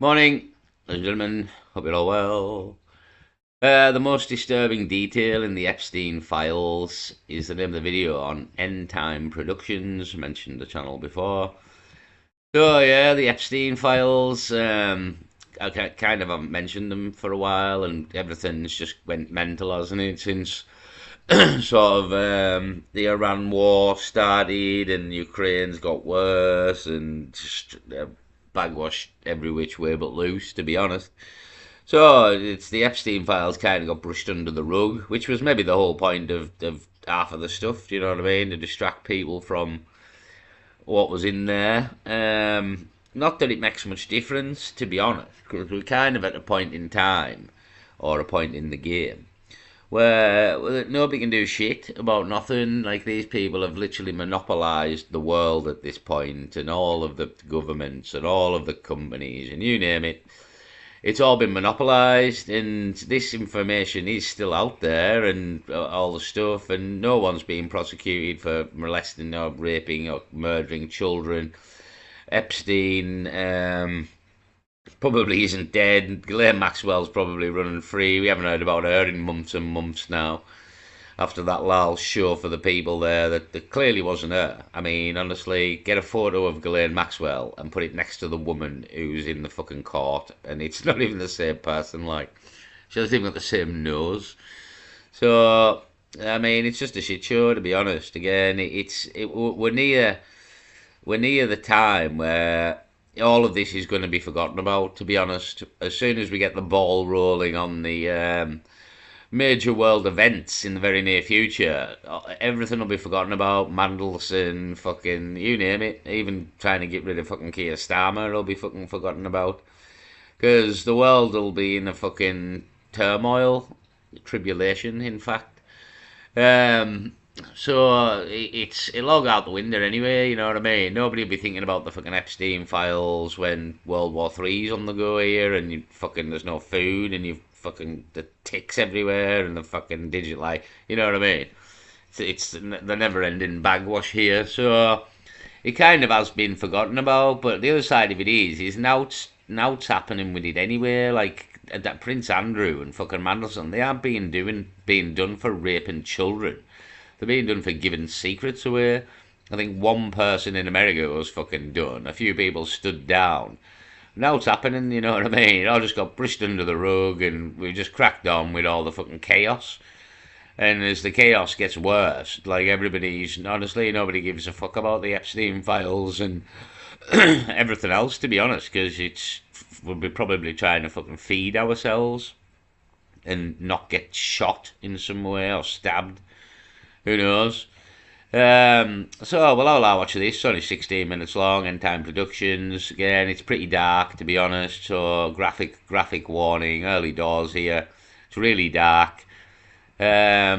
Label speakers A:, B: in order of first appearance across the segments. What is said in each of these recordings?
A: Morning, ladies and gentlemen. Hope you're all well. The most disturbing detail in the Epstein files is the name of the video on End Time Productions. Mentioned the channel before. So yeah, the Epstein files. Kind of haven't mentioned them for a while, and everything's just went mental, hasn't it? Since sort of the Iran war started and Ukraine's got worse, and just bagwash every which way but loose, to be honest. So it's the Epstein files kind of got brushed under the rug, which was maybe the whole point of half of the stuff. Do you know what I mean? To distract people from what was in there. Not that it makes much difference, to be honest, because we're kind of at a point in time or a point in the game where nobody can do shit about nothing. Like, these people have literally monopolized the world at this point, and all of the governments and all of the companies and you name it. It's all been monopolized, and this information is still out there, and all the stuff, and no one's being prosecuted for molesting or raping or murdering children. Epstein probably isn't dead. Ghislaine Maxwell's probably running free. We haven't heard about her in months and months now, after that lol show for the people there that clearly wasn't her. I mean, honestly, get a photo of Ghislaine Maxwell and put it next to the woman who's in the fucking court, and it's not even the same person. Like, she doesn't even got the same nose. So, I mean, it's just a shit show, to be honest. Again, we're near the time where all of this is going to be forgotten about, to be honest. As soon as we get the ball rolling on the major world events in the very near future, everything will be forgotten about. Mandelson, fucking, you name it. Even trying to get rid of fucking Keir Starmer will be fucking forgotten about. Because the world will be in a fucking turmoil, tribulation, in fact. Um, so it'll all go out the window anyway. You know what I mean? Nobody will be thinking about the fucking Epstein files when World War Three's on the go here, and you fucking there's no food, and you fucking the ticks everywhere, and the fucking digital life. You know what I mean? It's the never-ending bagwash here. So it kind of has been forgotten about. But the other side of it is now it's happening with it anyway. Like that Prince Andrew and fucking Mandelson, they aren't being done for raping children. They're being done for giving secrets away. I think one person in America was fucking done. A few people stood down. Now it's happening, you know what I mean? It all just got brushed under the rug, and we've just cracked on with all the fucking chaos. And as the chaos gets worse, like, honestly, nobody gives a fuck about the Epstein files and everything else, to be honest, because we'll be probably trying to fucking feed ourselves and not get shot in some way or stabbed. Who knows? So we'll all watch this. It's only 16 minutes long. End Time Productions. Again, it's pretty dark, to be honest. So graphic warning. Early doors here. It's really dark. Yeah,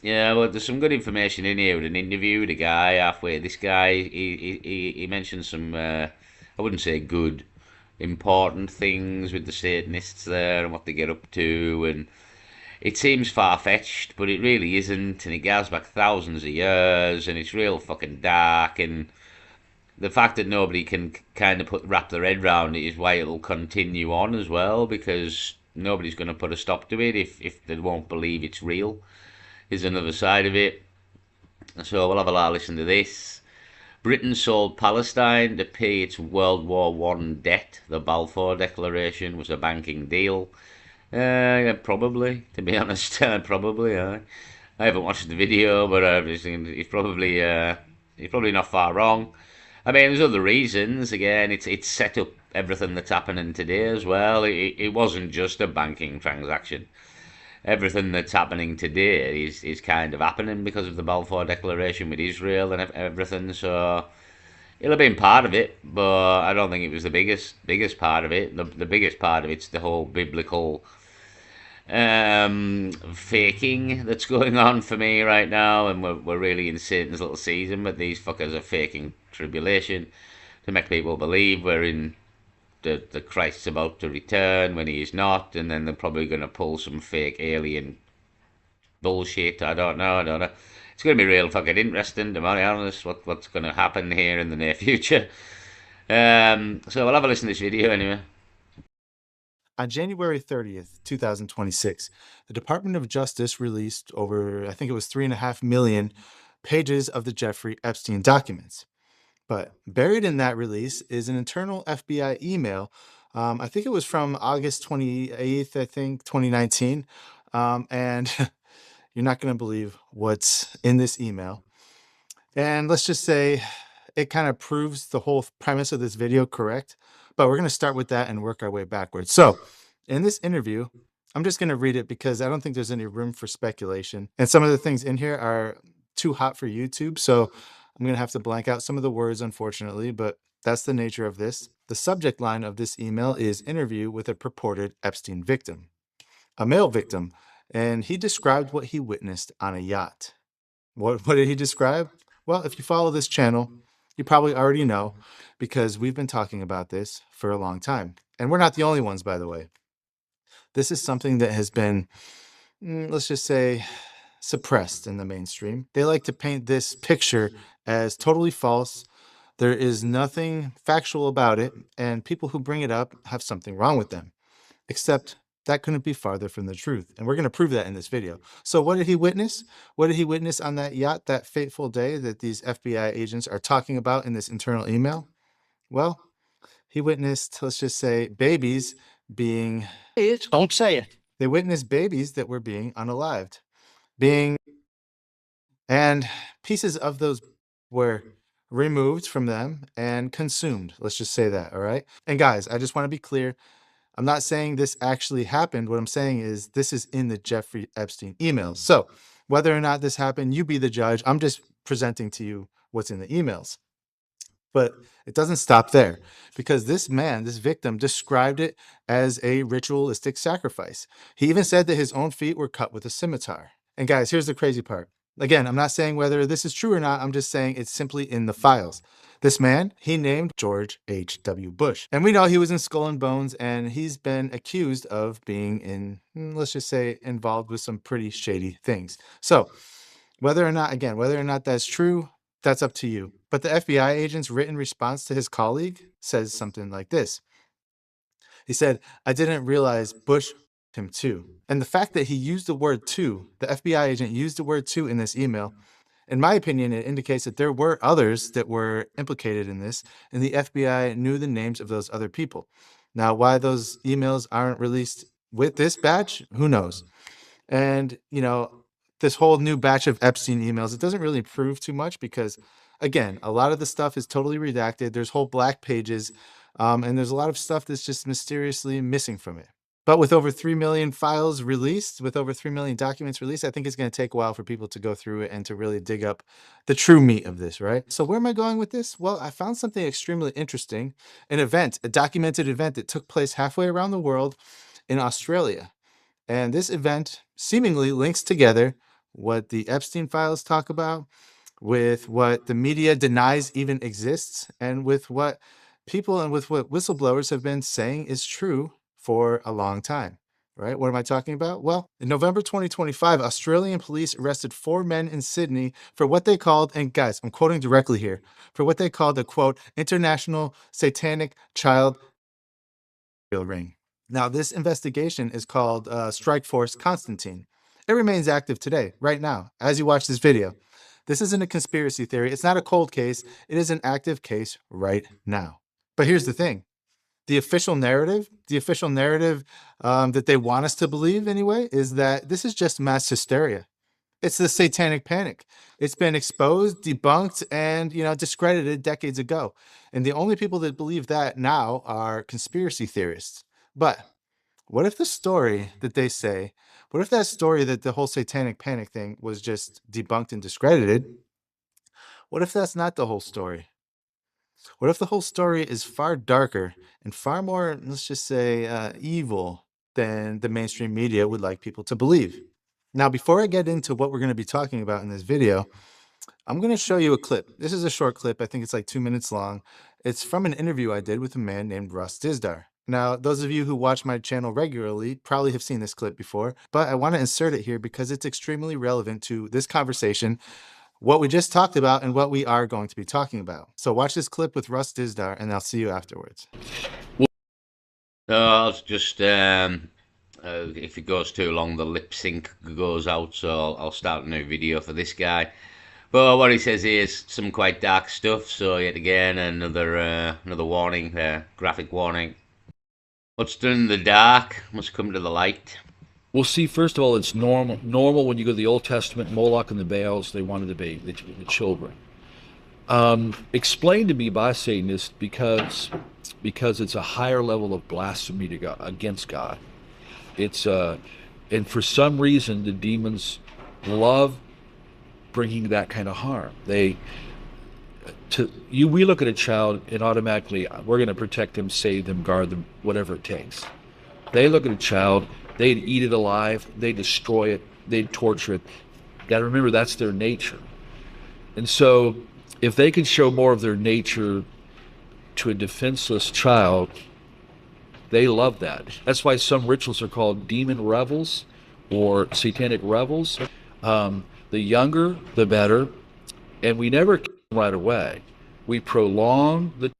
A: well, there's some good information in here with an interview with a guy halfway. This guy, he mentioned some, I wouldn't say good, important things with the Satanists there and what they get up to, and it seems far-fetched, but it really isn't, and it goes back thousands of years, and it's real fucking dark, and the fact that nobody can kind of wrap their head around it is why it'll continue on as well, because nobody's going to put a stop to it if they won't believe it's real, is another side of it. So we'll have a lot of listen to this. Britain sold Palestine to pay its World War One debt. The Balfour Declaration was a banking deal. Yeah, probably, to be honest, probably. I haven't watched the video, but he's probably not far wrong. I mean, there's other reasons. Again, it's set up everything that's happening today as well. It wasn't just a banking transaction. Everything that's happening today is kind of happening because of the Balfour Declaration with Israel and everything. So it'll have been part of it, but I don't think it was the biggest part of it. The biggest part of it's the whole biblical faking that's going on for me right now, and we're really in Satan's little season, but these fuckers are faking tribulation to make people believe we're in the Christ's about to return when he is not, and then they're probably going to pull some fake alien bullshit. I don't know. It's going to be real fucking interesting, to be honest, what's going to happen here in the near future. So we'll have a listen to this video anyway.
B: On January 30th, 2026, the Department of Justice released over, I think it was 3.5 million pages of the Jeffrey Epstein documents. But buried in that release is an internal FBI email. I think it was from August 28th, 2019. And you're not going to believe what's in this email. And let's just say it kind of proves the whole premise of this video correct. But we're going to start with that and work our way backwards. So, in this interview, I'm just going to read it because I don't think there's any room for speculation. And some of the things in here are too hot for YouTube. So, I'm going to have to blank out some of the words, unfortunately. But that's the nature of this. The subject line of this email is interview with a purported Epstein victim, a male victim. And he described what he witnessed on a yacht. What did he describe? Well, if you follow this channel, you probably already know because we've been talking about this for a long time. And we're not the only ones, by the way. This is something that has been, let's just say, suppressed in the mainstream. They like to paint this picture as totally false. There is nothing factual about it, and people who bring it up have something wrong with them. Except that couldn't be farther from the truth. And we're going to prove that in this video. So what did he witness? What did he witness on that yacht that fateful day that these FBI agents are talking about in this internal email? Well, he witnessed, let's just say, babies being...
C: Don't say it.
B: They witnessed babies that were being unalived. And pieces of those were removed from them and consumed. Let's just say that, all right? And guys, I just want to be clear. I'm not saying this actually happened. What I'm saying is this is in the Jeffrey Epstein emails. So whether or not this happened, you be the judge. I'm just presenting to you what's in the emails. But it doesn't stop there because this man, this victim, described it as a ritualistic sacrifice. He even said that his own feet were cut with a scimitar. And guys, here's the crazy part. Again, I'm not saying whether this is true or not. I'm just saying it's simply in the files. This man, he named George H.W. Bush. And we know he was in Skull and Bones, and he's been accused of being in, let's just say, involved with some pretty shady things. So whether or not that's true, that's up to you. But the FBI agent's written response to his colleague says something like this. He said, I didn't realize Bush him too. And the fact that he used the word too, the FBI agent used the word too in this email, in my opinion, it indicates that there were others that were implicated in this, and the FBI knew the names of those other people. Now, why those emails aren't released with this batch, who knows? And, this whole new batch of Epstein emails, it doesn't really prove too much because, again, a lot of the stuff is totally redacted. There's whole black pages, and there's a lot of stuff that's just mysteriously missing from it. But with over 3 million files released, with over 3 million documents released, I think it's going to take a while for people to go through it and to really dig up the true meat of this, right? So where am I going with this? Well, I found something extremely interesting, a documented event that took place halfway around the world in Australia. And this event seemingly links together what the Epstein files talk about with what the media denies even exists and with what people and with what whistleblowers have been saying is true for a long time. Right? What am I talking about? Well, in November 2025, Australian police arrested 4 men in Sydney for what they called, and guys, I'm quoting directly here, for what they called the quote, international satanic child ring. Now, this investigation is called Strike Force Constantine. It remains active today, right now, as you watch this video. This isn't a conspiracy theory. It's not a cold case. It is an active case right now. But here's the thing. The official narrative that they want us to believe anyway, is that this is just mass hysteria. It's the satanic panic. It's been exposed, debunked, and discredited decades ago. And the only people that believe that now are conspiracy theorists. But what if the story that they say, what if that story that the whole satanic panic thing was just debunked and discredited? What if that's not the whole story? What if the whole story is far darker and far more, let's just say, evil than the mainstream media would like people to believe? Now, before I get into what we're going to be talking about in this video, I'm going to show you a clip. This is a short clip. I think it's like 2 minutes long. It's from an interview I did with a man named Russ Dizdar. Now, those of you who watch my channel regularly probably have seen this clip before, but I want to insert it here because it's extremely relevant to this conversation, what we just talked about, and what we are going to be talking about. So watch this clip with Russ Dizdar, and I'll see you afterwards.
A: No, it's just if it goes too long, the lip sync goes out. So I'll start a new video for this guy. But what he says here is some quite dark stuff. So yet again, another warning there, graphic warning. What's done in the dark must come to the light.
C: Well, see, first of all, it's normal when you go to the Old Testament, Moloch and the Baals, they wanted to be the children. Explained to me by Satanists because it's a higher level of blasphemy to God, against God. It's and for some reason the demons love bringing that kind of harm. We look at a child and automatically we're going to protect them, save them, guard them, whatever it takes. They look at a child, they'd eat it alive, they destroy it, they'd torture it. Got to remember that's their nature. And so if they can show more of their nature to a defenseless child, they love that. That's why some rituals are called demon revels or satanic revels. The younger, the better. And we never kill them right away. We prolong the.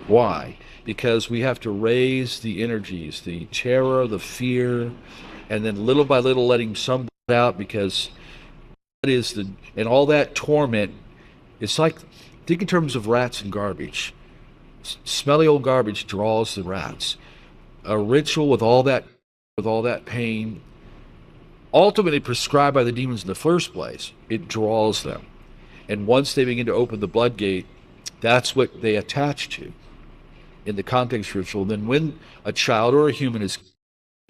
C: Why? Because we have to raise the energies, the terror, the fear, and then little by little letting some out because what is the. And all that torment, it's like, think in terms of rats and garbage. Smelly old garbage draws the rats. A ritual with all that pain, ultimately prescribed by the demons in the first place, it draws them. And once they begin to open the blood gate, that's what they attach to in the context ritual. Then when a child or a human is,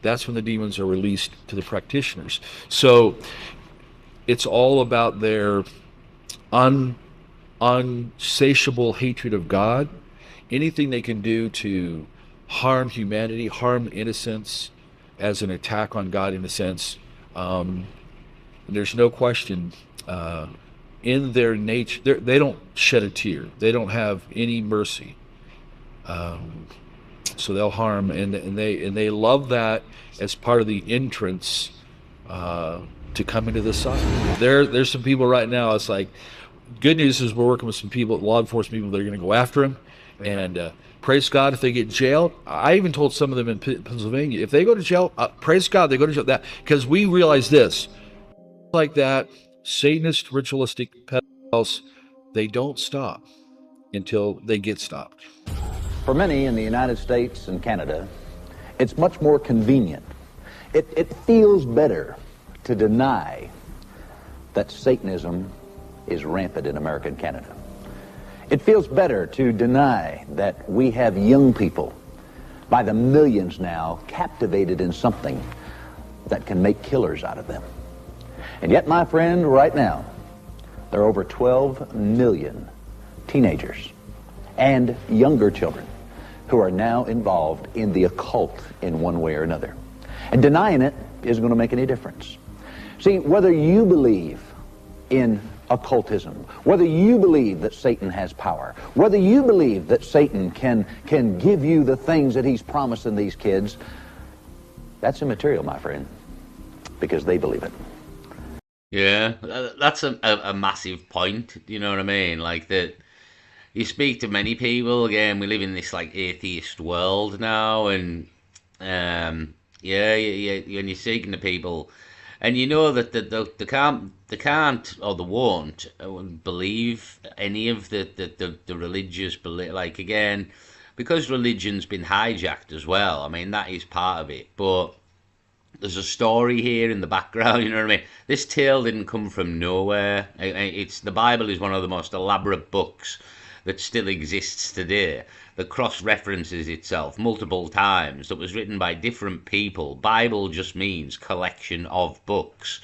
C: that's when the demons are released to the practitioners. So it's all about their unsatiable hatred of God. Anything they can do to harm humanity, harm innocence as an attack on God in a sense. There's no question in their nature, they don't shed a tear. They don't have any mercy. So they'll harm, and they love that as part of the entrance to come into the side. There's some people right now. It's like good news is we're working with some people, law enforcement people that are going to go after him, and praise God if they get jailed. I even told some of them in Pennsylvania if they go to jail, praise God they go to jail. That because we realize this, like that, Satanist ritualistic pedophiles, they don't stop until they get stopped.
D: For many in the United States and Canada, it's much more convenient. It feels better to deny that Satanism is rampant in America and Canada. It feels better to deny that we have young people by the millions now captivated in something that can make killers out of them. And yet, my friend, right now, there are over 12 million teenagers and younger children who are now involved in the occult in one way or another. And denying it isn't going to make any difference. See, whether you believe in occultism, whether you believe that Satan has power, whether you believe that Satan can give you the things that he's promising these kids, that's immaterial, my friend, because they believe it.
A: Yeah, that's a massive point. You know what I mean? Like that. You speak to many people. Again, we live in this like atheist world now, and yeah, when you're speaking to people, and you know that they can't, or they won't believe any of the religious belief. Like again, because religion's been hijacked as well. I mean, that is part of it, but there's a story here in the background. You know what I mean? This tale didn't come from nowhere. It's the Bible is one of the most elaborate books that still exists today, that cross-references itself multiple times, that was written by different people. Bible just means collection of books.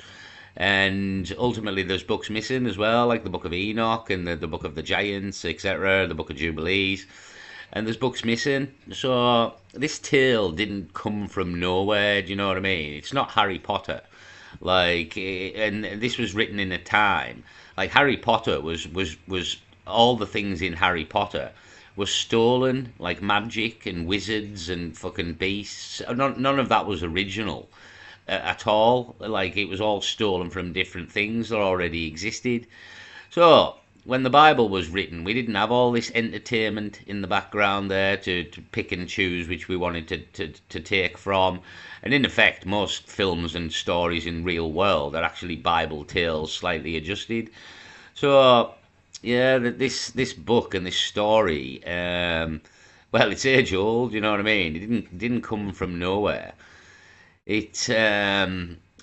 A: And ultimately there's books missing as well, like the Book of Enoch and the Book of the Giants, etc., the Book of Jubilees. And there's books missing. So this tale didn't come from nowhere, do you know what I mean? It's not Harry Potter. Like, and this was written in a time. Like Harry Potter was all the things in Harry Potter were stolen, like magic and wizards and fucking beasts. None of that was original at all. Like it was all stolen from different things that already existed. So when the Bible was written, we didn't have all this entertainment in the background there to pick and choose which we wanted to take from. And in effect, most films and stories in real world are actually Bible tales slightly adjusted. So yeah, this book and this story, well, it's age old. You know what I mean? It didn't come from nowhere. It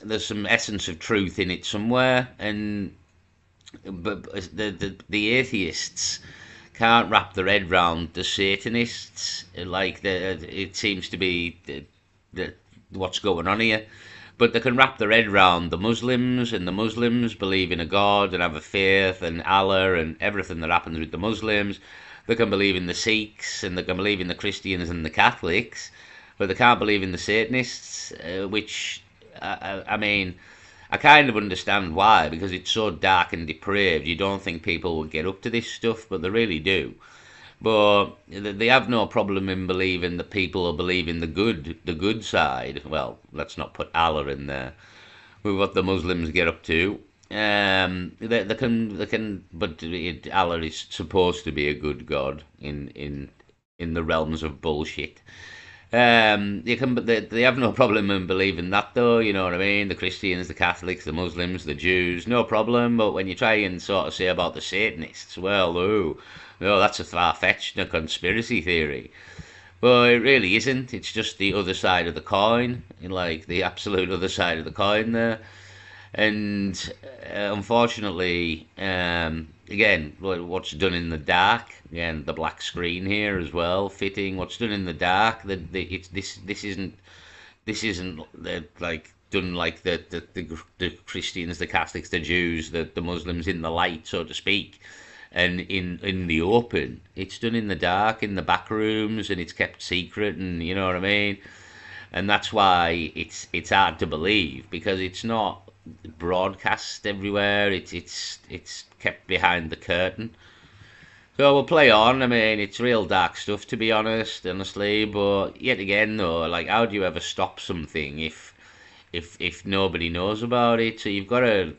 A: There's some essence of truth in it somewhere, and but the atheists can't wrap their head round the Satanists. It seems to be the what's going on here. But they can wrap their head round the Muslims, and the Muslims believe in a God and have a faith and Allah and everything that happens with the Muslims. They can believe in the Sikhs, and they can believe in the Christians and the Catholics, but they can't believe in the Satanists, which, I mean, I kind of understand why, because it's so dark and depraved. You don't think people would get up to this stuff, but they really do. But they have no problem in believing that people will believe in the good side. Well, let's not put Allah in there with what the Muslims get up to. But Allah is supposed to be a good God in the realms of bullshit. But they have no problem in believing that, though. You know what I mean? The Christians, the Catholics, the Muslims, the Jews, no problem. But when you try and sort of say about the Satanists, well, oh, no, that's a far-fetched conspiracy theory. But it really isn't. It's just the other side of the coin, like the absolute other side of the coin there. And unfortunately, again, what's done in the dark, again, the black screen here as well, fitting. What's done in the dark, this isn't like done like the Christians, the Catholics, the Jews, the Muslims in the light, so to speak, and in the open. It's done in the dark, in the back rooms, and it's kept secret, and you know what I mean. And that's why it's hard to believe, because it's not broadcast everywhere. It's kept behind the curtain. So we'll play on. I mean, it's real dark stuff, to be honestly. But yet again, though, like, how do you ever stop something if nobody knows about it? So you've got to,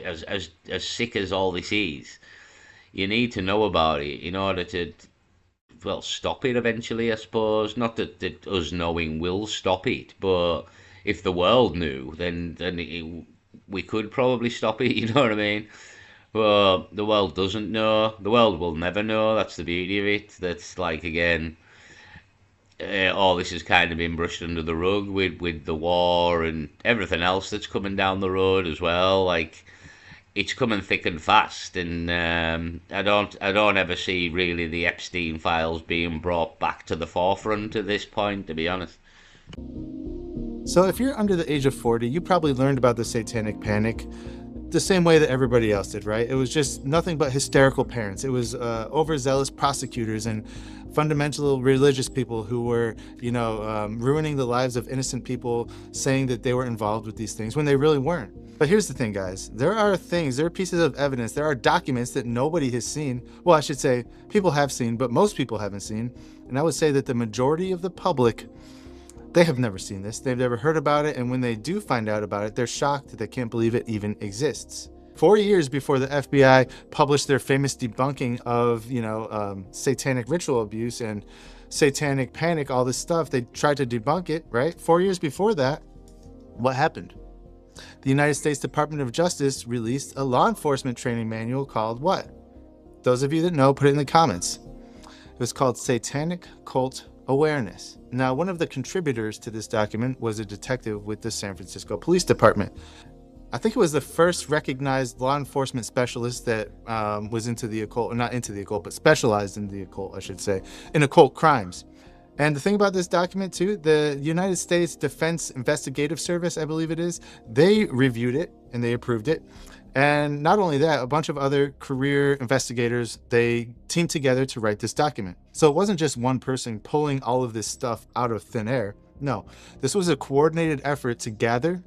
A: as sick as all this is, you need to know about it in order to, well, stop it eventually, I suppose. Not that us knowing will stop it, but if the world knew, then we could probably stop it. You know what I mean? Well, the world doesn't know. The world will never know. That's the beauty of it. That's like, again, all this has kind of been brushed under the rug with the war and everything else that's coming down the road as well. Like, it's coming thick and fast, and I don't ever see really the Epstein files being brought back to the forefront at this point, to be honest.
B: So if you're under the age of 40, you probably learned about the Satanic Panic the same way that everybody else did, right? It was just nothing but hysterical parents. It was overzealous prosecutors and fundamental religious people who were, ruining the lives of innocent people, saying that they were involved with these things when they really weren't. But here's the thing, guys. There are pieces of evidence, there are documents that nobody has seen. Well, I should say people have seen, but most people haven't seen. And I would say that the majority of the public, they have never seen this. They've never heard about it. And when they do find out about it, they're shocked that they can't believe it even exists. 4 years before the FBI published their famous debunking of, satanic ritual abuse and satanic panic, all this stuff, they tried to debunk it, right? 4 years before that, what happened? The United States Department of Justice released a law enforcement training manual called what? Those of you that know, put it in the comments. It was called Satanic Cult Awareness. Now, one of the contributors to this document was a detective with the San Francisco Police Department. I think it was the first recognized law enforcement specialist that was into the occult, or not into the occult, but specialized in the occult, I should say, in occult crimes. And the thing about this document too, the United States Defense Investigative Service, I believe it is, they reviewed it and they approved it. And not only that, a bunch of other career investigators, they teamed together to write this document. So it wasn't just one person pulling all of this stuff out of thin air. No, this was a coordinated effort to gather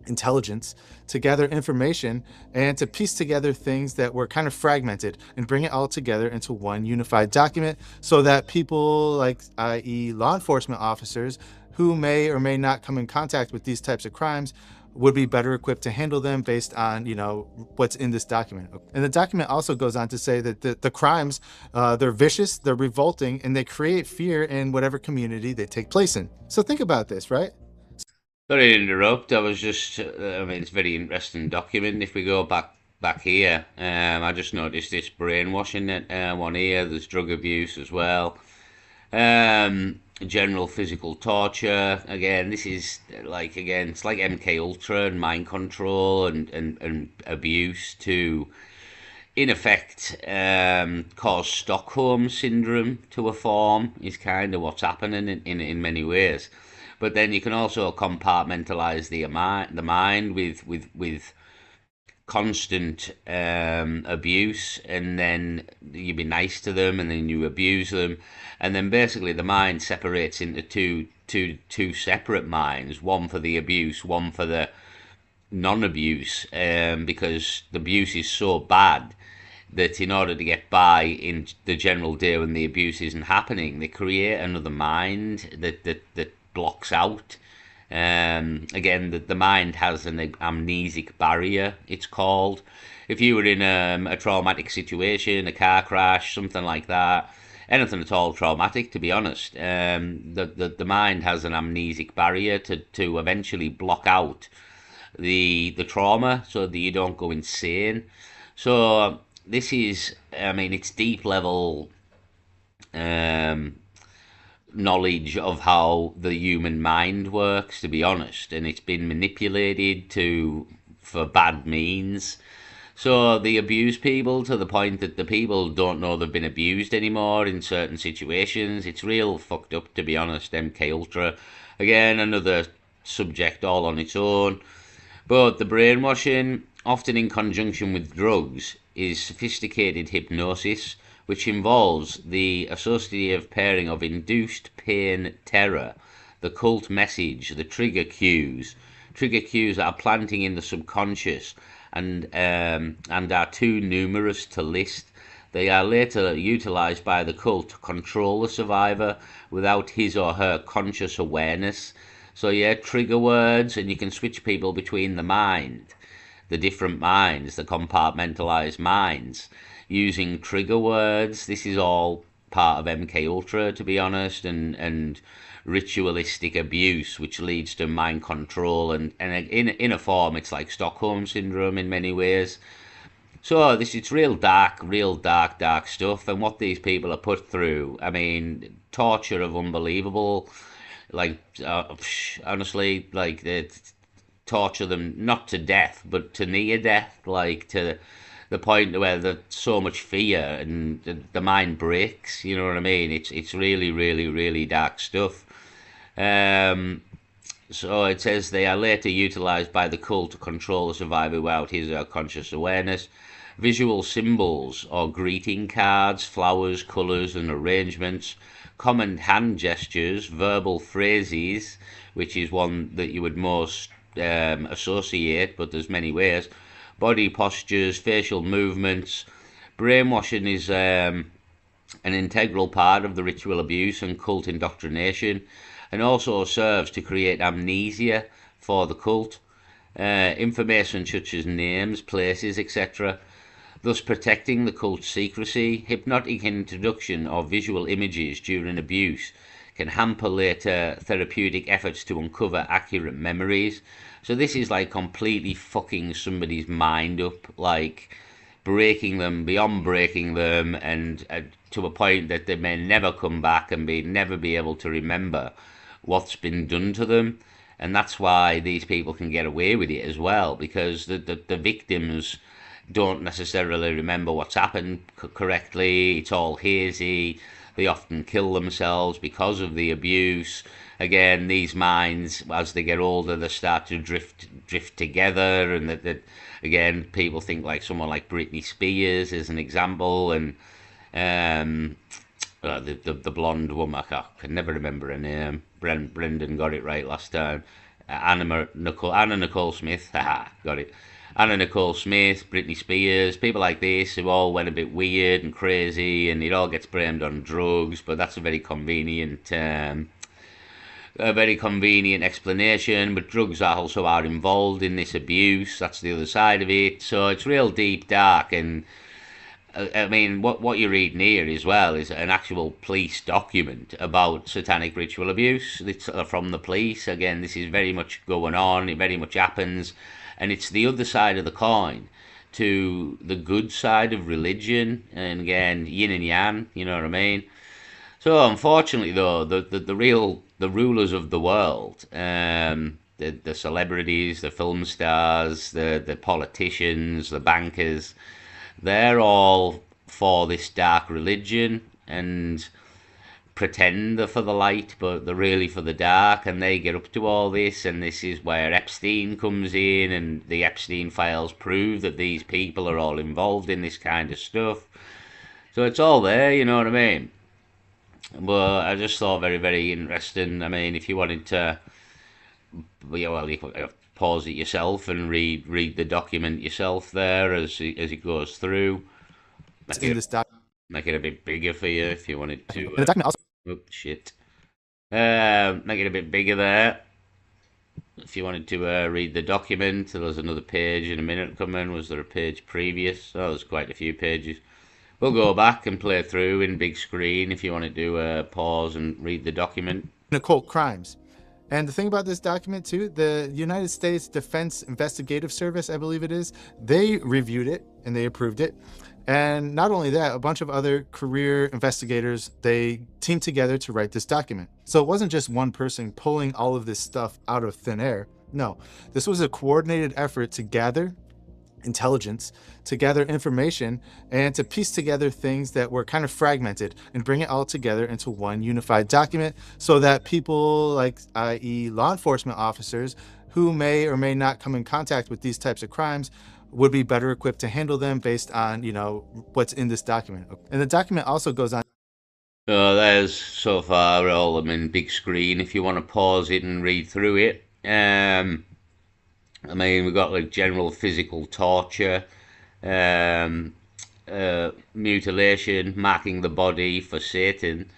B: intelligence, to gather information, and to piece together things that were kind of fragmented and bring it all together into one unified document so that people like, i.e. law enforcement officers, who may or may not come in contact with these types of crimes, would be better equipped to handle them based on, what's in this document. And the document also goes on to say that the crimes, they're vicious, they're revolting, and they create fear in whatever community they take place in. So think about this, right?
A: Sorry to interrupt. I was just, I mean, it's a very interesting document. If we go back here, I just noticed this brainwashing one here. There's drug abuse as well. General physical torture. Again, this is it's like MK Ultra and mind control and abuse to, in effect, cause Stockholm syndrome to a form is kind of what's happening in many ways. But then you can also compartmentalize the mind with constant abuse, and then you be nice to them, and then you abuse them, and then basically the mind separates into two separate minds, one for the abuse, one for the non-abuse, because the abuse is so bad that in order to get by in the general day when the abuse isn't happening, they create another mind that blocks out. Again, the mind has an amnesic barrier, it's called. If you were in a traumatic situation, a car crash, something like that, anything at all traumatic, to be honest, the mind has an amnesic barrier to eventually block out the trauma so that you don't go insane. So this is, I mean, it's deep level knowledge of how the human mind works, to be honest, and it's been manipulated for bad means. So they abuse people to the point that the people don't know they've been abused anymore in certain situations. It's real fucked up, to be honest. MK Ultra, again, another subject all on its own. But the brainwashing, often in conjunction with drugs, is sophisticated hypnosis, which involves the associative pairing of induced pain terror, the cult message, the trigger cues that are planting in the subconscious and are too numerous to list. They are later utilized by the cult to control the survivor without his or her conscious awareness. So yeah, trigger words, and you can switch people between the different minds, the compartmentalized minds, using trigger words. This is all part of MK Ultra, to be honest, and ritualistic abuse, which leads to mind control, and in a form, it's like Stockholm syndrome in many ways. So it's real dark stuff, and what these people are put through. I mean, torture of unbelievable. Like honestly, like they torture them not to death, but to near death, like to the point where there's so much fear and the mind breaks. You know what I mean? It's really dark stuff. So it says they are later utilized by the cult to control the survivor without his or her conscious awareness. Visual symbols or greeting cards, flowers, colors, and arrangements, common hand gestures, verbal phrases, which is one that you would most associate, but there's many ways, body postures, facial movements. Brainwashing is an integral part of the ritual abuse and cult indoctrination, and also serves to create amnesia for the cult. Information such as names, places, etc., thus protecting the cult's secrecy. Hypnotic introduction of visual images during abuse can hamper later therapeutic efforts to uncover accurate memories. So this is like completely fucking somebody's mind up, like breaking them beyond breaking them, and to a point that they may never come back and never be able to remember what's been done to them. And that's why these people can get away with it as well, because the victims don't necessarily remember what's happened correctly. It's all hazy. They often kill themselves because of the abuse. Again, these minds, as they get older, they start to drift together, and that again, people think like someone like Britney Spears is an example, and the blonde woman, I can never remember her name. Brendan got it right last time. Anna Nicole Smith, got it. Anna Nicole Smith, Britney Spears, people like this who all went a bit weird and crazy, and it all gets blamed on drugs, but that's a very convenient a very convenient explanation, but drugs also are involved in this abuse. That's the other side of it. So it's real deep, dark, and I mean, what you're reading here as well is an actual police document about satanic ritual abuse. It's from the police. Again, this is very much going on. It very much happens, and it's the other side of the coin to the good side of religion. And again, yin and yang. You know what I mean? So unfortunately, though, the rulers of the world, the celebrities, the film stars, the politicians, the bankers, they're all for this dark religion and pretend they're for the light, but they're really for the dark, and they get up to all this, and this is where Epstein comes in, and the Epstein files prove that these people are all involved in this kind of stuff. So it's all there, you know what I mean? But I just thought very, very interesting. I mean, if you wanted to, well, you could pause it yourself and read the document yourself there as it goes through.
B: In this document.
A: Make it a bit bigger for you if you wanted to.
B: And the document also.
A: Oh shit. Make it a bit bigger there. If you wanted to read the document, there's another page in a minute coming. Was there a page previous? Oh, there's quite a few pages. We'll go back and play through in big screen if you want to do a pause and read the document.
B: Occult crimes. And the thing about this document too, the United States Defense Investigative Service, I believe it is, they reviewed it and they approved it. And not only that, a bunch of other career investigators, they teamed together to write this document. So it wasn't just one person pulling all of this stuff out of thin air. No, this was a coordinated effort to gather intelligence, to gather information, and to piece together things that were kind of fragmented and bring it all together into one unified document so that people like, i.e. law enforcement officers who may or may not come in contact with these types of crimes would be better equipped to handle them based on, what's in this document. And the document also goes on.
A: There's so far all I'm in big screen if you want to pause it and read through it. I mean, we've got like general physical torture, mutilation, marking the body for Satan,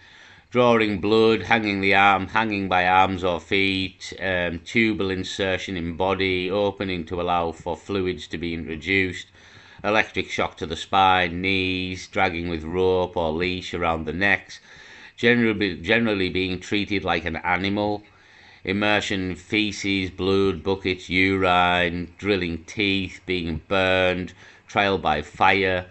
A: drawing blood, hanging by arms or feet, tubal insertion in body, opening to allow for fluids to be introduced, electric shock to the spine, knees, dragging with rope or leash around the necks, generally being treated like an animal, immersion in feces, blood, buckets, urine, drilling teeth, being burned, trial by fire,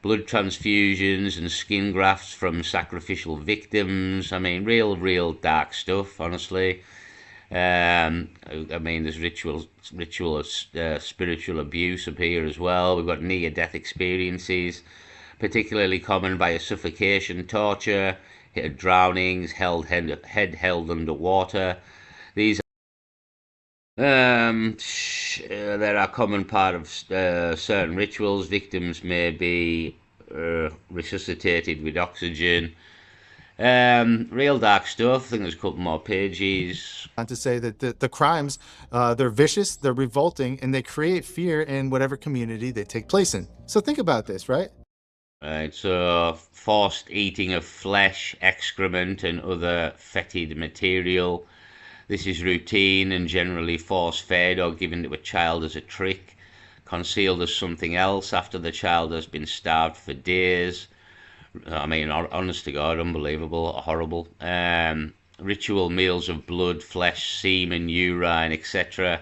A: blood transfusions and skin grafts from sacrificial victims. I mean, real dark stuff, honestly. I mean, there's spiritual abuse up here as well. We've got near-death experiences, particularly common via suffocation, torture, drownings, head held underwater. These there are common part of certain rituals. Victims may be resuscitated with oxygen. Real dark stuff. I think there's a couple more pages.
B: To say that the crimes, they're vicious, they're revolting, and they create fear in whatever community they take place in. So think about this, right?
A: Right, so forced eating of flesh, excrement, and other fetid material. This is routine and generally force-fed or given to a child as a trick, concealed as something else after the child has been starved for days. I mean, honest to God, unbelievable, horrible. Ritual meals of blood, flesh, semen, urine, etc.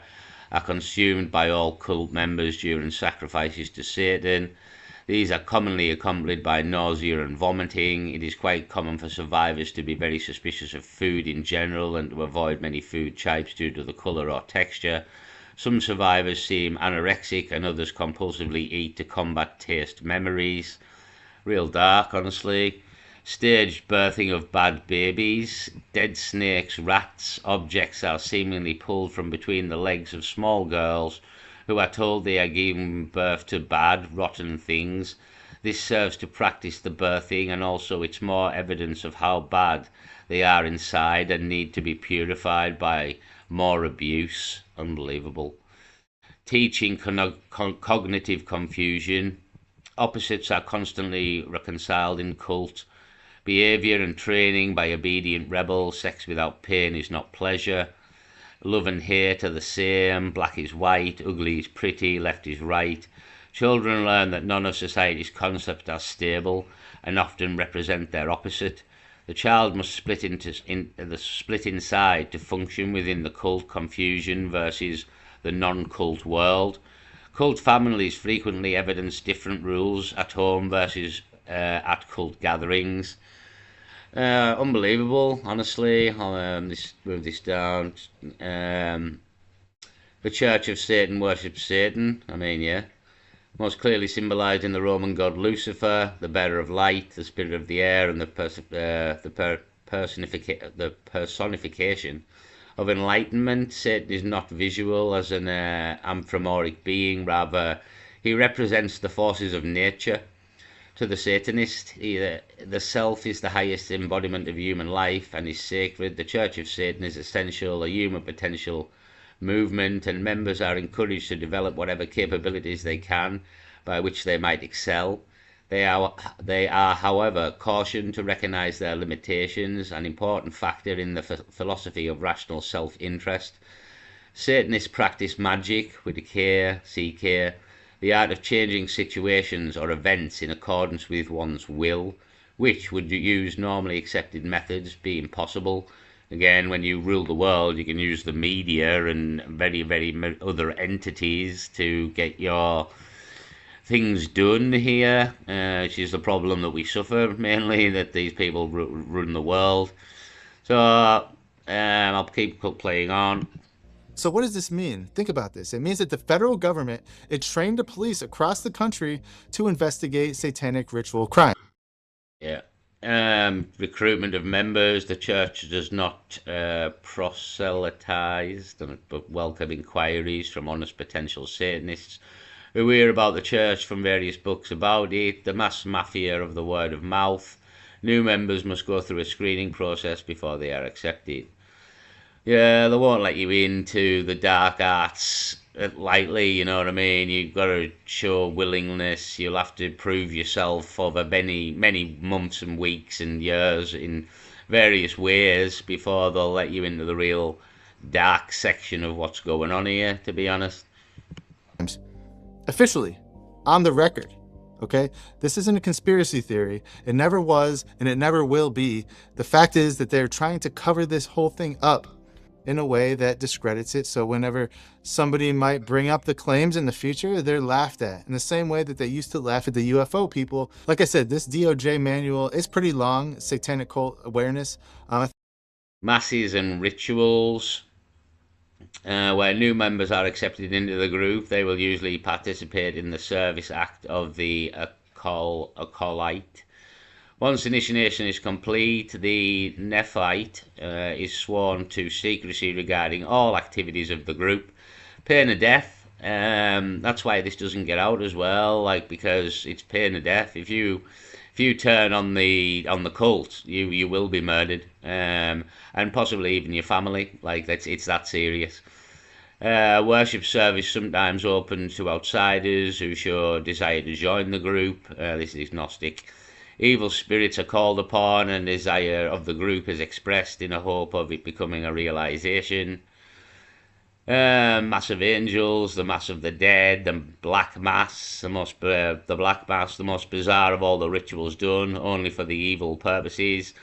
A: are consumed by all cult members during sacrifices to Satan. These are commonly accompanied by nausea and vomiting. It is quite common for survivors to be very suspicious of food in general and to avoid many food types due to the colour or texture. Some survivors seem anorexic and others compulsively eat to combat taste memories. Real dark, honestly. Staged birthing of bad babies. Dead snakes, rats, objects are seemingly pulled from between the legs of small girls who are told they are giving birth to bad, rotten things. This serves to practice the birthing, and also it's more evidence of how bad they are inside and need to be purified by more abuse. Unbelievable. Teaching cognitive confusion. Opposites are constantly reconciled in cult. behavior and training by obedient rebels. Sex without pain is not pleasure. Love and hate are the same. Black is white, ugly is pretty, left is right. Children learn that none of society's concepts are stable and often represent their opposite. The child must split inside to function within the cult confusion versus the non-cult world. Cult families frequently evidence different rules at home versus at cult gatherings. Unbelievable, honestly. I'll move this down. Um, the Church of Satan worships Satan. I mean, yeah. Most clearly symbolised in the Roman god Lucifer, the bearer of light, the spirit of the air, and the personification of enlightenment. Satan is not visual as an anthropomorphic being, rather, he represents the forces of nature. To the Satanist, the self is the highest embodiment of human life and is sacred. The Church of Satan is essential, a human potential movement, and members are encouraged to develop whatever capabilities they can by which they might excel. They are, however, cautioned to recognize their limitations, an important factor in the philosophy of rational self-interest. Satanists practice magic with care, see care, the art of changing situations or events in accordance with one's will, which would use normally accepted methods be impossible. Again, when you rule the world, you can use the media and very other entities to get your things done here, which is the problem that we suffer mainly, that these people run the world. So I'll keep playing on.
B: So what does this mean? Think about this. It means that the federal government, it trained the police across the country to investigate satanic ritual crime.
A: Yeah. Recruitment of members. The church does not proselytize, but welcome inquiries from honest potential Satanists who hear about the church from various books about it. The mass mafia of the word of mouth. New members must go through a screening process before they are accepted. Yeah, they won't let you into the dark arts lightly, you know what I mean? You've got to show willingness. You'll have to prove yourself over many months and weeks and years in various ways before they'll let you into the real dark section of what's going on here, to be honest.
B: Officially, on the record. Okay, this isn't a conspiracy theory. It never was, and it never will be. The fact is that they're trying to cover this whole thing up in a way that discredits it. So whenever somebody might bring up the claims in the future, they're laughed at in the same way that they used to laugh at the UFO people. Like I said, this DOJ manual is pretty long, satanic cult awareness.
A: Masses and rituals. Where new members are accepted into the group, they will usually participate in the service act of the acolyte. Once initiation is complete, the neophyte is sworn to secrecy regarding all activities of the group. Pain of death. That's why this doesn't get out as well, like, because it's pain of death. If you turn on the cult, you will be murdered, and possibly even your family. Like, it's that serious. Worship service sometimes open to outsiders who show desire to join the group. This is agnostic. Evil spirits are called upon, and desire of the group is expressed in a hope of it becoming a realization. Mass of angels, the mass of the dead, the black mass, the black mass, the most bizarre of all the rituals done only for the evil purposes.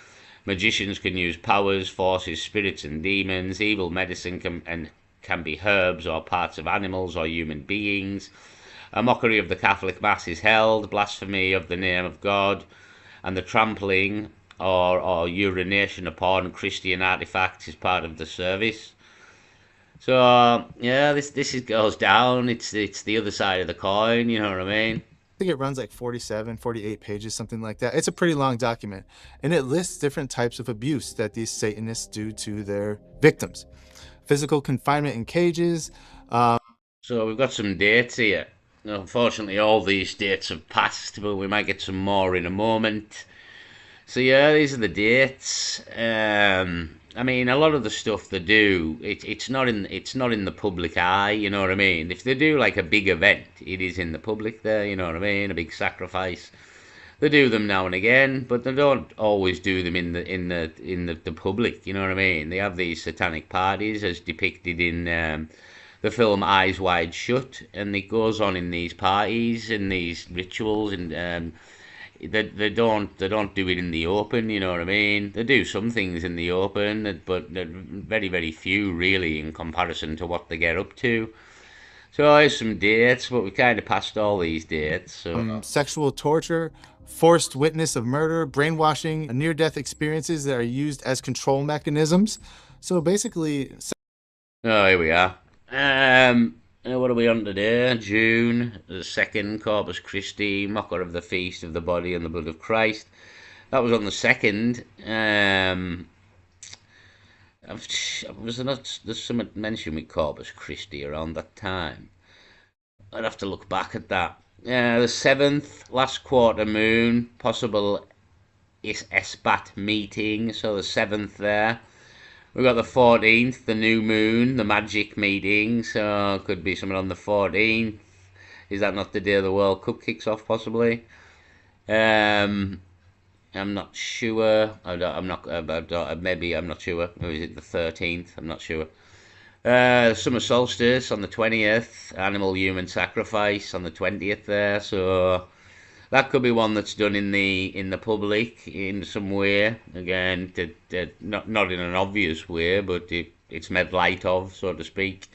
A: Magicians can use powers, forces, spirits, and demons. Evil medicine can be herbs or parts of animals or human beings. A mockery of the Catholic Mass is held, blasphemy of the name of God, and the trampling or urination upon Christian artifacts is part of the service. So yeah, this goes down. It's the other side of the coin, you know what I mean?
B: I think it runs like 47, 48 pages, something like that. It's a pretty long document, and it lists different types of abuse that these Satanists do to their victims. Physical confinement in cages.
A: So we've got some dates here. Unfortunately, all these dates have passed, but we might get some more in a moment. So yeah, these are the dates. I mean, a lot of the stuff they do, it's not in the public eye. You know what I mean? If they do like a big event, it is in the public there. You know what I mean? A big sacrifice. They do them now and again, but they don't always do them in the public. You know what I mean? They have these satanic parties as depicted in the film Eyes Wide Shut, and it goes on in these parties and these rituals, and they don't do it in the open. You know what I mean? They do some things in the open, but very very few really in comparison to what they get up to. So here's some dates, but we kind of passed all these dates. So
B: Sexual torture, forced witness of murder, brainwashing, near-death experiences that are used as control mechanisms. So basically,
A: here we are. What are we on today? June the 2nd, Corpus Christi, mocker of the feast of the body and the blood of Christ. That was on the 2nd. Was there not there's some mention with Corpus Christi around that time? I'd have to look back at that. The 7th, last quarter moon, possible Esbat meeting, so the 7th there. We've got the 14th, the new moon, the magic meeting, so could be something on the 14th. Is that not the day the World Cup kicks off, possibly? I'm not sure. Maybe I'm not sure. Or is it the 13th? I'm not sure. Summer solstice on the 20th. Animal-human sacrifice on the 20th there. So that could be one that's done in the public in some way. Again, not in an obvious way, but it's made light of, so to speak.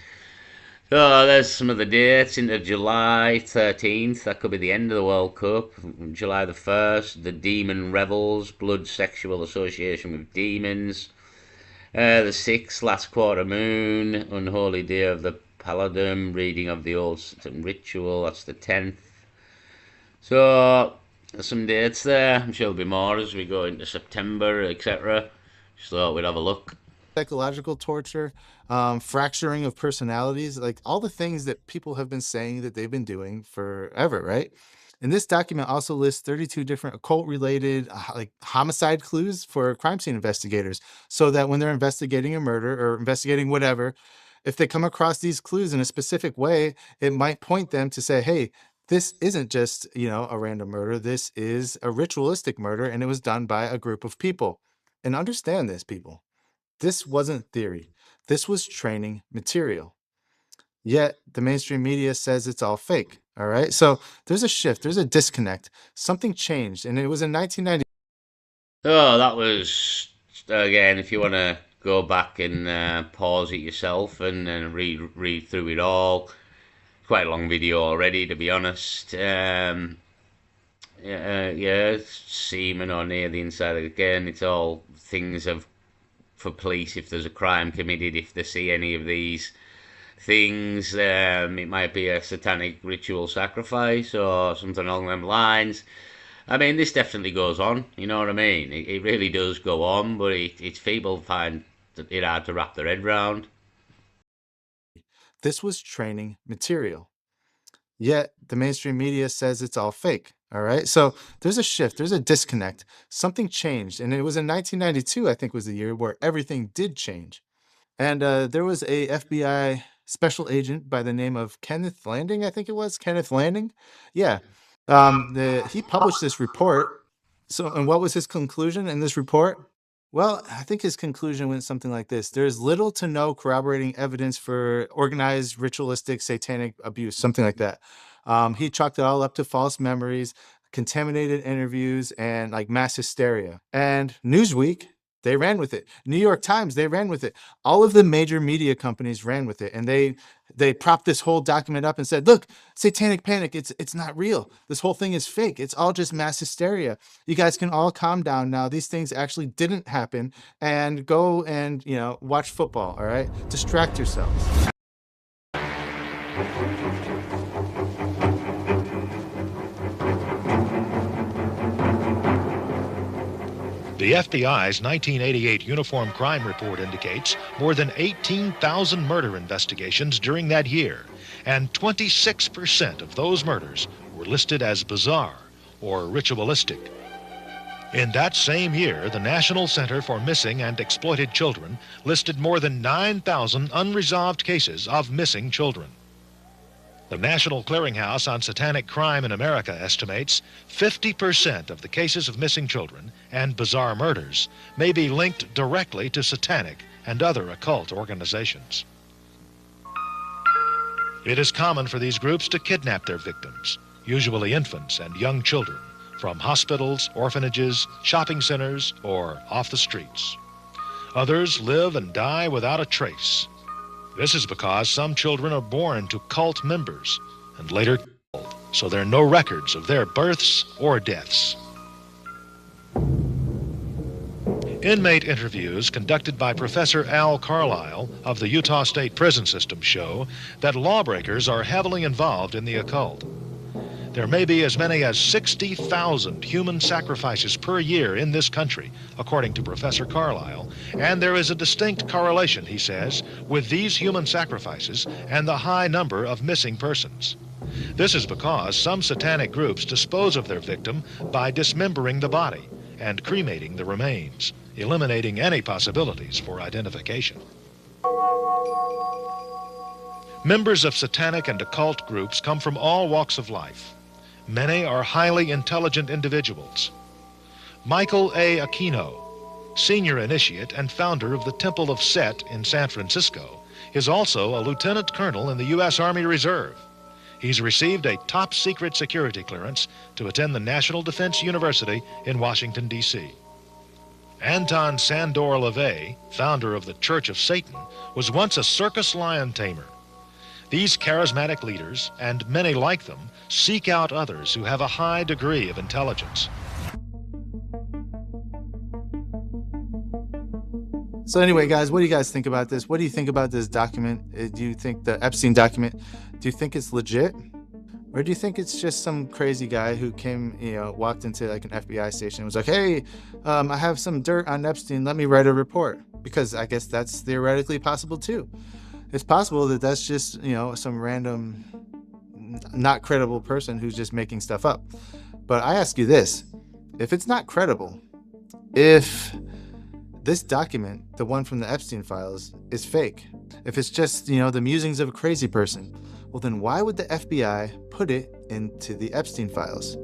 A: So there's some of the dates into July 13th. That could be the end of the World Cup. July the 1st, the Demon Revels, blood sexual association with demons. The 6th, last quarter moon, unholy day of the Paladin, reading of the old ritual. That's the 10th. So there's some dates there. I'm sure there'll be more as we go into September, etc. Just thought we'd have a look.
B: psychological torture, fracturing of personalities, like all the things that people have been saying that they've been doing forever, right? And this document also lists 32 different occult-related like homicide clues for crime scene investigators, so that when they're investigating a murder or investigating whatever, if they come across these clues in a specific way, it might point them to say, hey, this isn't just, a random murder. This is a ritualistic murder, and it was done by a group of people. And understand this, people. This wasn't theory. This was training material. Yet the mainstream media says it's all fake. All right. So there's a shift, there's a disconnect. Something changed. And it was in 1990.
A: Oh, that was, again, if you want to go back and pause it yourself and read through it all. Quite a long video already, to be honest. Yeah, semen or near the inside. Again, it's all things for police if there's a crime committed, if they see any of these things. It might be a satanic ritual sacrifice or something along them lines. I mean, this definitely goes on, you know what I mean? It really does go on, but it's people find it hard to wrap their head around.
B: This was training material. Yet the mainstream media says it's all fake. All right. So there's a shift, there's a disconnect. Something changed. And it was in 1992, I think was the year where everything did change. And there was a FBI special agent by the name of Kenneth Landing, I think it was. Kenneth Landing. Yeah. He published this report. So, and what was his conclusion in this report? Well, I think his conclusion went something like this. There's little to no corroborating evidence for organized ritualistic satanic abuse, something like that. He chalked it all up to false memories, contaminated interviews, and like mass hysteria. And Newsweek, they ran with it. New York Times, they ran with it. All of the major media companies ran with it. And they propped this whole document up and said, look, satanic panic, it's not real. This whole thing is fake. It's all just mass hysteria. You guys can all calm down now. These things actually didn't happen. And go and, watch football, all right? Distract yourselves.
E: The FBI's 1988 Uniform Crime Report indicates more than 18,000 murder investigations during that year, and 26% of those murders were listed as bizarre or ritualistic. In that same year, the National Center for Missing and Exploited Children listed more than 9,000 unresolved cases of missing children. The National Clearinghouse on Satanic Crime in America estimates 50% of the cases of missing children and bizarre murders may be linked directly to satanic and other occult organizations. It is common for these groups to kidnap their victims, usually infants and young children, from hospitals, orphanages, shopping centers, or off the streets. Others live and die without a trace. This is because some children are born to cult members and later killed, so there are no records of their births or deaths. Inmate interviews conducted by Professor Al Carlisle of the Utah State Prison System show that lawbreakers are heavily involved in the occult. There may be as many as 60,000 human sacrifices per year in this country, according to Professor Carlisle, and there is a distinct correlation, he says, with these human sacrifices and the high number of missing persons. This is because some satanic groups dispose of their victim by dismembering the body and cremating the remains, eliminating any possibilities for identification. Members of satanic and occult groups come from all walks of life. Many are highly intelligent individuals. Michael A. Aquino, senior initiate and founder of the Temple of Set in San Francisco, is also a lieutenant colonel in the U.S. Army Reserve. He's received a top-secret security clearance to attend the National Defense University in Washington, D.C. Anton Sandor LaVey, founder of the Church of Satan, was once a circus lion tamer. These charismatic leaders, and many like them, seek out others who have a high degree of intelligence.
B: So anyway, guys, what do you guys think about this? What do you think about this document? Do you think the Epstein document, do you think it's legit? Or do you think it's just some crazy guy who came, walked into like an FBI station and was like, hey, I have some dirt on Epstein. Let me write a report. Because I guess that's theoretically possible too. It's possible that that's just, some random, not credible person who's just making stuff up. But I ask you this, if it's not credible, if this document, the one from the Epstein files, is fake, if it's just, the musings of a crazy person, well then why would the FBI put it into the Epstein files?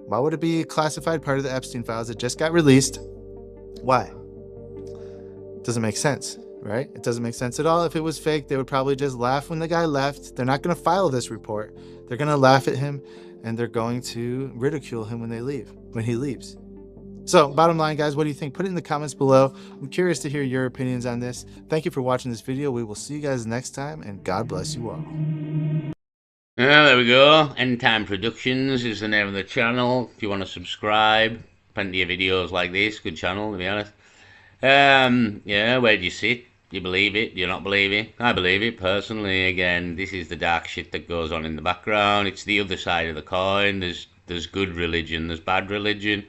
B: Why would it be a classified part of the Epstein files that just got released? Why? Doesn't make sense. Right? It doesn't make sense at all. If it was fake, they would probably just laugh when the guy left. They're not going to file this report. They're going to laugh at him and they're going to ridicule him when he leaves. So bottom line, guys, what do you think? Put it in the comments below. I'm curious to hear your opinions on this. Thank you for watching this video. We will see you guys next time, and God bless you all.
A: There we go. End Time Productions is the name of the channel. If you want to subscribe, plenty of videos like this. Good channel, to be honest. Where do you sit? Do you believe it? Do you not believe it? I believe it, personally. Again, this is the dark shit that goes on in the background. It's the other side of the coin. There's good religion, there's bad religion.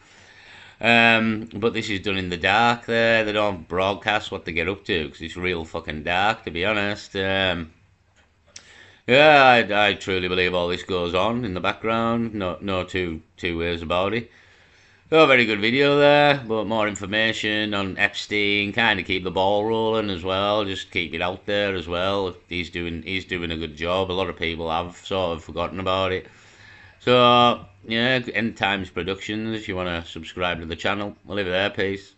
A: But this is done in the dark there. They don't broadcast what they get up to, because it's real fucking dark, to be honest. I truly believe all this goes on in the background. No two ways about it. Oh, very good video there, but more information on Epstein, kind of keep the ball rolling as well, just keep it out there as well. He's doing a good job. A lot of people have sort of forgotten about it. So, End Times Productions, if you want to subscribe to the channel, I'll leave it there, peace.